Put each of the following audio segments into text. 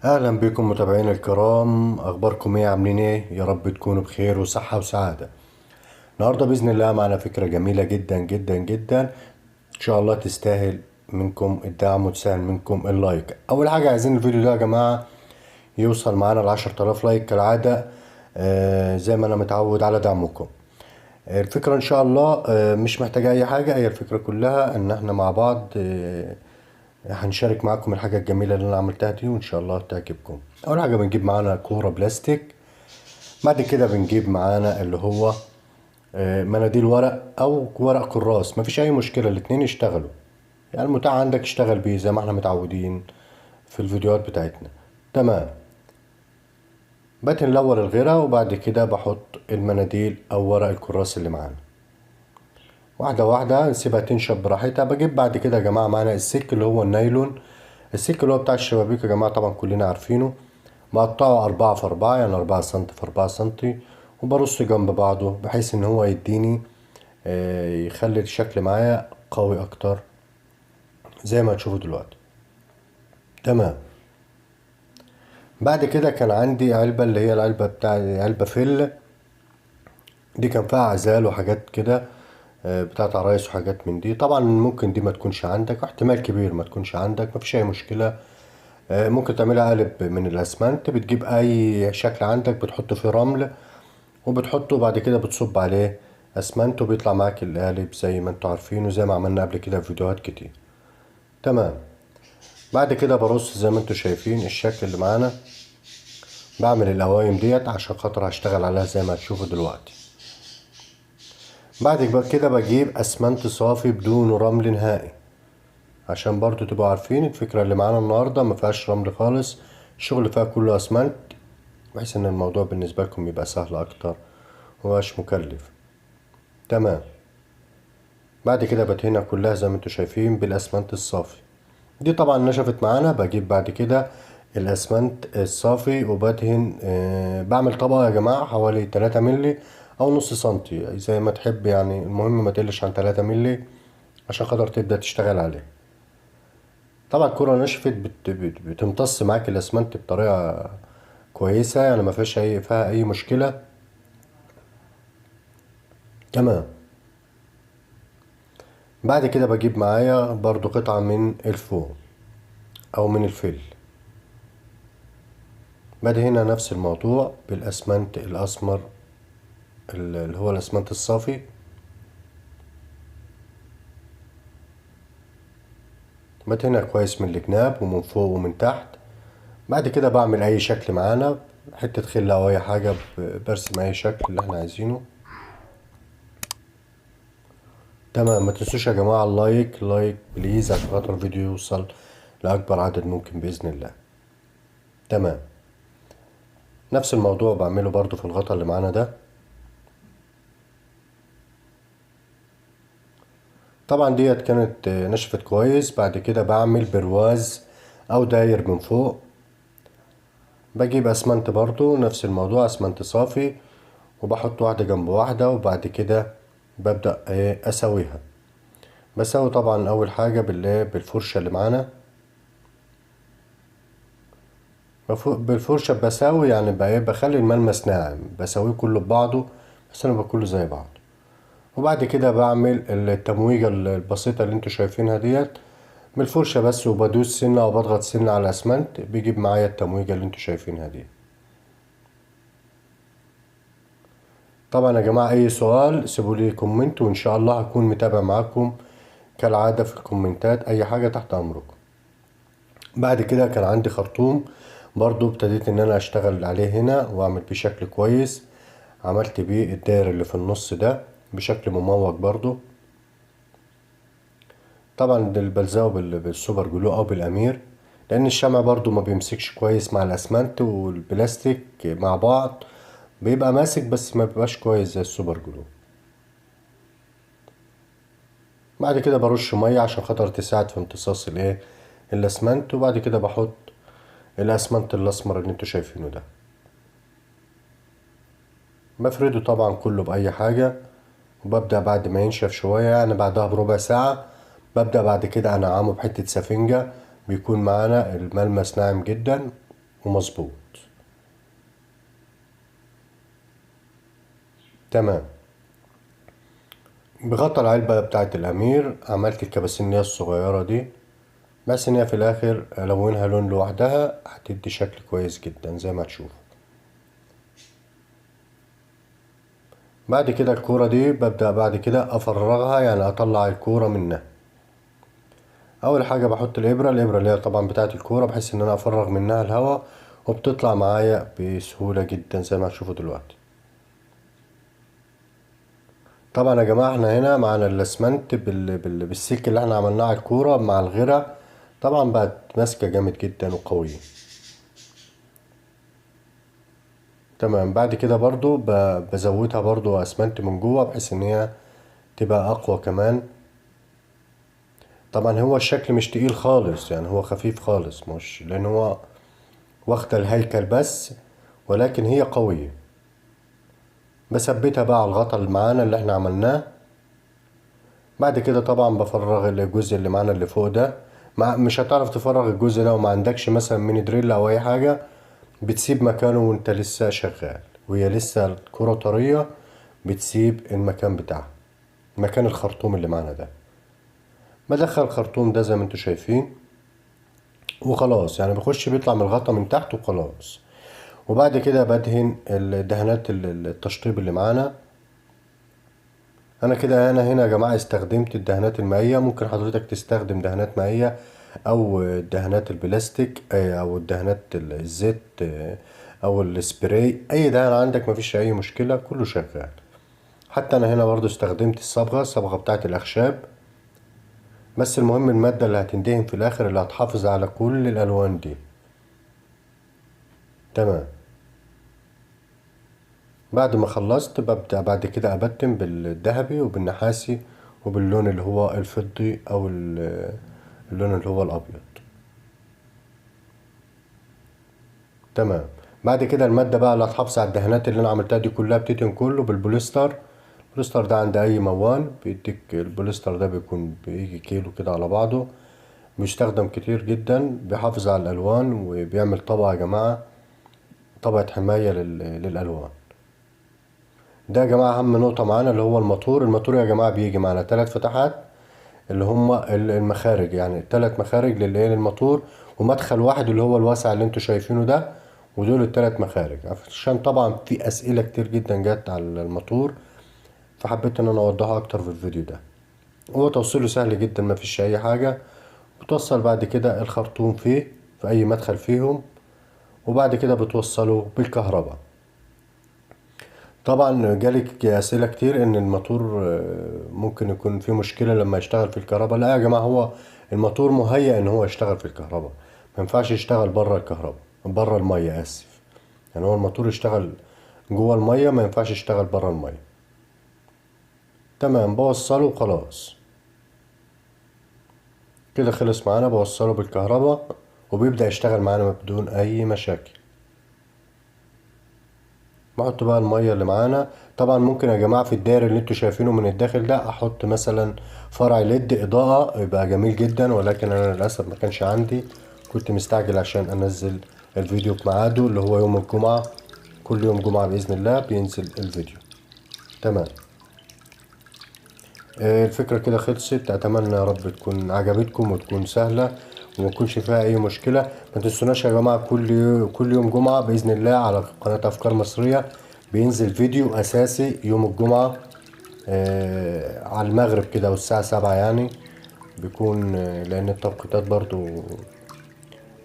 اهلا بكم متابعينا الكرام، اخباركم ايه؟ عاملين ايه؟ يا رب تكونوا بخير وصحة وسعادة. النهارده باذن الله معنا فكرة جميلة جدا جدا جدا، ان شاء الله تستاهل منكم الدعم وتستاهل منكم اللايك. اول حاجة عايزين الفيديو ده يا جماعة يوصل معانا ل10,000 لايك كالعادة. زي ما انا متعود على دعمكم. الفكرة ان شاء الله مش محتاجة اي حاجة، هي الفكرة كلها ان احنا مع بعض هنشارك معاكم الحاجة الجميلة اللي انا عملتها دي، وان شاء الله تعجبكم. اول حاجة بنجيب معانا كورة بلاستيك. بعد كده بنجيب معانا اللي هو مناديل ورق او ورق كراس، مفيش اي مشكلة، الاتنين يشتغلوا. يعني المتاح عندك اشتغل بيه زي ما احنا متعودين في الفيديوهات بتاعتنا. تمام. بدهن الاول الغيرة وبعد كده بحط المناديل او ورق الكراس اللي معانا واحدة واحدة، نسيبها تنشف براحتها. بجيب بعد كده يا جماعة معانا السلك اللي هو النايلون، السلك اللي هو بتاع الشبابيك يا جماعة، طبعا كلنا عارفينه. بقطعه 4 في 4، يعني 4 سنتي في 4 سنتي، وبرصه جنب بعضه بحيث ان هو يديني يخلي الشكل معايا قوي اكتر زي ما هتشوفوا دلوقتي. تمام. بعد كده كان عندي علبة، اللي هي العلبة بتاع علبة فل، دي كان فيها عزال وحاجات كده بتاعت عرايس وحاجات من دي. طبعا ممكن دي ما تكونش عندك، احتمال كبير ما تكونش عندك، مفيش اي مشكلة. ممكن تعملها قالب من الاسمنت. بتجيب اي شكل عندك بتحط فيه رمل وبتحطه، بعد كده بتصب عليه اسمنت وبيطلع معاك القالب زي ما انتوا عارفين وزي ما عملنا قبل كده في فيديوهات كتير. تمام. بعد كده برص زي ما انتوا شايفين الشكل اللي معانا. بعمل القوايم ديت عشان خاطر هشتغل عليها زي ما هتشوفوا دلوقتي. بعد كده بجيب اسمنت صافي بدون رمل نهائي، عشان برضو تبقوا عارفين الفكرة اللي معانا النهاردة ما فيهاش رمل خالص، الشغل فيها كله اسمنت، بحيث ان الموضوع بالنسبة لكم يبقى سهل اكتر ومبقاش مكلف. تمام. بعد كده بدهنها كلها زي ما انتوا شايفين بالاسمنت الصافي. دي طبعا نشفت معانا، بجيب بعد كده الاسمنت الصافي وبدهن بعمل طبقة يا جماعة حوالي 3 ملي او نص سنتي زي ما تحب، يعني المهم ما تقلش عن 3 ملي عشان خاطر تبدأ تشتغل عليه. طبعا الكرة نشفت بتمتص معاك الاسمنت بطريقة كويسة، يعني ما فيها اي مشكلة. تمام. بعد كده بجيب معايا برضو قطعة من الفوم او من الفل، بدهنها نفس الموضوع بالاسمنت الاسمر اللي هو الاسمنت الصافي. بدهنها كويس من الجناب ومن فوق ومن تحت. بعد كده بعمل اي شكل معانا، حتة خلة او اي حاجة، برسم اي شكل اللي احنا عايزينه. تمام. ما تنسوش يا جماعة اللايك بليز عشان خاطر الفيديو يوصل لأكبر عدد ممكن بإذن الله. تمام. نفس الموضوع بعمله برضو في الغطا اللي معانا ده. طبعا ديت كانت نشفت كويس. بعد كده بعمل برواز أو داير من فوق. بجيب أسمنت برضو نفس الموضوع، أسمنت صافي، وبحط واحدة جنب واحدة، وبعد كده ببدأ أسويها. بسوي طبعا أول حاجة بالفرشة اللي معانا، بالفرشة بساوي، يعني بخلي الملمس ناعم، بسويه كله ببعضه بس انا كله زي بعض. وبعد كده بعمل التمويجة البسيطة اللي انتوا شايفينها ديت بالفرشة بس، وبدوس سنة او بضغط سنة على الاسمنت بيجيب معايا التمويجة اللي انتوا شايفينها دي. طبعا يا جماعة اي سؤال سيبولي كومنت وان شاء الله هكون متابع معاكم كالعادة في الكومنتات، اي حاجة تحت امركم. بعد كده كان عندي خرطوم برضو، ابتديت ان انا اشتغل عليه هنا واعمل بيه شكل كويس. عملت بيه الداير اللي في النص ده بشكل مموج برضو. طبعا بلزقه بالسوبر جلو او بالامير، لان الشمع برضو ما بيمسكش كويس مع الاسمنت والبلاستيك مع بعض، بيبقى ماسك بس ما بيبقاش كويس زي السوبر جلو. بعد كده برش ميه عشان خاطر تساعد في امتصاص الاسمنت، وبعد كده بحط الاسمنت الاسمر اللي انتوا شايفينه ده. بفرده طبعا كله بأي حاجة، وببدأ بعد ما ينشف شوية، يعني بعدها بربع ساعة ببدأ بعد كده أنعمه بحتة سفنجة، بيكون معانا الملمس ناعم جدا. ومظبوط. تمام. بغطى العلبة بتاعت الأمير عملت الكباسينية الصغيرة دي، بس ان هي في الاخر الونها لون لوحدها هتدي شكل كويس جدا زي ما تشوف. بعد كده الكورة دي ببدأ بعد كده افرغها، يعني اطلع الكورة منها. اول حاجة بحط الابرة اللي هي طبعا بتاعت الكورة، بحيث ان انا افرغ منها الهواء، وبتطلع معايا بسهولة جدا زي ما هتشوفوا دلوقتي. طبعا يا جماعة احنا هنا معانا الاسمنت بالسلك اللي احنا عملناه على الكورة مع الغيرة، طبعا بقت ماسكة جامد جدا وقوية. تمام. بعد كده برضو بزودها برضو اسمنت من جوه، بحيث ان هي تبقى اقوى كمان. طبعا هو الشكل مش تقيل خالص، يعني هو خفيف خالص، مش لان هو واخدة الهيكل بس، ولكن هي قوية. بثبتها بقى على الغطا اللي معانا اللي احنا عملناه. بعد كده طبعا بفرغ الجزء اللي معانا اللي فوق ده. مش هتعرف تفرغ الجزء ده وما عندكش مثلا ميني دريل او اي حاجة، بتسيب مكانه وانت لسه شغال وهي لسه الكرة طرية، بتسيب المكان بتاعها، مكان الخرطوم اللي معانا ده. بدخل الخرطوم ده زي ما انتوا شايفين وخلاص، يعني بيخش بيطلع من الغطا من تحت وخلاص. وبعد كده بدهن الدهانات التشطيب اللي معانا. انا كده هنا يا جماعة استخدمت الدهانات المائية، ممكن حضرتك تستخدم دهانات مائية او دهانات البلاستيك او الدهانات الزيت او السبراي، اي دهان عندك مفيش اي مشكلة، كله شغال. حتى انا هنا برضو استخدمت الصبغة بتاعت الاخشاب، بس المهم المادة اللي هتندهن في الاخر اللي هتحافظ على كل الالوان دي. تمام. بعد ما خلصت ببدأ بعد كده أبتم بالذهبي وبالنحاسي وباللون اللي هو الفضي أو اللون اللي هو الأبيض. تمام. بعد كده المادة بقى اللي هتحافظ على الدهانات اللي أنا عملتها دي كلها بتدهن كله بالبوليستر. البوليستر ده عند أي موان بيديك، البوليستر ده بيكون بيجي كيلو كده على بعضه، بيستخدم كتير جدا، بيحافظ على الألوان وبيعمل طبقة يا جماعة، طبقة حماية للألوان. ده يا جماعة أهم نقطة معانا اللي هو الموتور يا جماعة بيجي معانا 3 فتحات اللي هما المخارج، يعني 3 مخارج للموتور، ومدخل واحد اللي هو الواسع اللي انتوا شايفينه ده، ودول ال3 مخارج. عشان طبعا في أسئلة كتير جدا جت على الموتور، فحبيت ان انا اوضحها اكتر في الفيديو ده. هو توصيله سهل جدا، مفيش اي حاجة. بتوصل بعد كده الخرطوم فيه في اي مدخل فيهم، وبعد كده بتوصله بالكهرباء. طبعا جالك اسئله كتير ان الموتور ممكن يكون فيه مشكله لما يشتغل في الكهرباء. لا يا جماعه، هو الموتور مهيأ ان هو يشتغل في الكهرباء، ما ينفعش يشتغل بره الكهرباء، بره الميه اسف. يعني هو الموتور يشتغل جوه الميه، ما ينفعش يشتغل بره الميه. تمام. بوصله وخلاص كده خلص معانا. بوصله بالكهرباء وبيبدأ يشتغل معانا بدون اي مشاكل. بحط بقى المية اللي معانا. طبعا ممكن يا جماعة في الداير اللي انتوا شايفينه من الداخل ده احط مثلا فرع ليد اضاءة، يبقى جميل جدا، ولكن انا للأسف ما كانش عندي، كنت مستعجل عشان انزل الفيديو في ميعاده اللي هو يوم الجمعة. كل يوم جمعة بإذن الله بينزل الفيديو. تمام. الفكرة كده خلصت. اتمنى يا رب تكون عجبتكم وتكون سهلة وما يكونش فيها اي مشكلة. ما تنسوناش يا جماعة كل يوم جمعة بإذن الله على قناة افكار مصرية بينزل فيديو اساسي يوم الجمعة على المغرب كده والساعة 7 يعني بيكون، لان التوقيتات برضو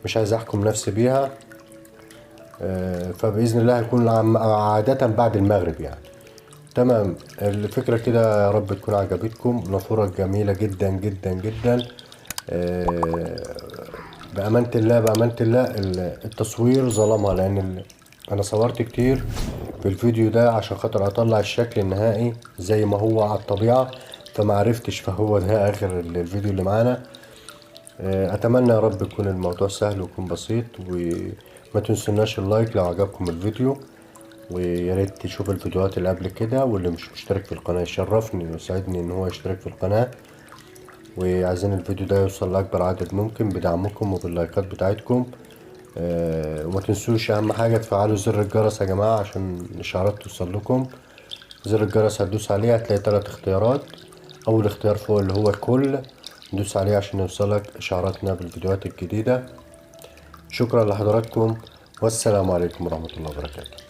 مش عايز احكم نفسي بيها. فبإذن الله هيكون عادة بعد المغرب يعني. تمام. الفكرة كده يا رب تكون عجبتكم. نافورة جميلة جدا جدا جدا. بأمانة الله التصوير ظلمها، لأن أنا صورت كتير في الفيديو ده عشان خاطر أطلع الشكل النهائي زي ما هو على الطبيعة، فمعرفتش، فهو ده آخر الفيديو اللي معانا. أتمنى يا رب يكون الموضوع سهل ويكون بسيط، وما تنسوناش اللايك لو عجبكم الفيديو، ويا ريت تشوف الفيديوهات اللي قبل كده. واللي مش مشترك في القناة يشرفني ويسعدني ان هو يشترك في القناة. وعايزين الفيديو ده يوصل لأكبر عدد ممكن بدعمكم وباللايكات بتاعتكم. وما تنسوش اهم حاجة تفعلوا زر الجرس يا جماعة عشان الاشعارات توصل لكم. زر الجرس هتدوس عليه هتلاقي 3 اختيارات. اول اختيار فوق اللي هو الكل، دوس عليه عشان يوصلك اشعاراتنا بالفيديوهات الجديدة. شكرا لحضراتكم، والسلام عليكم ورحمة الله وبركاته.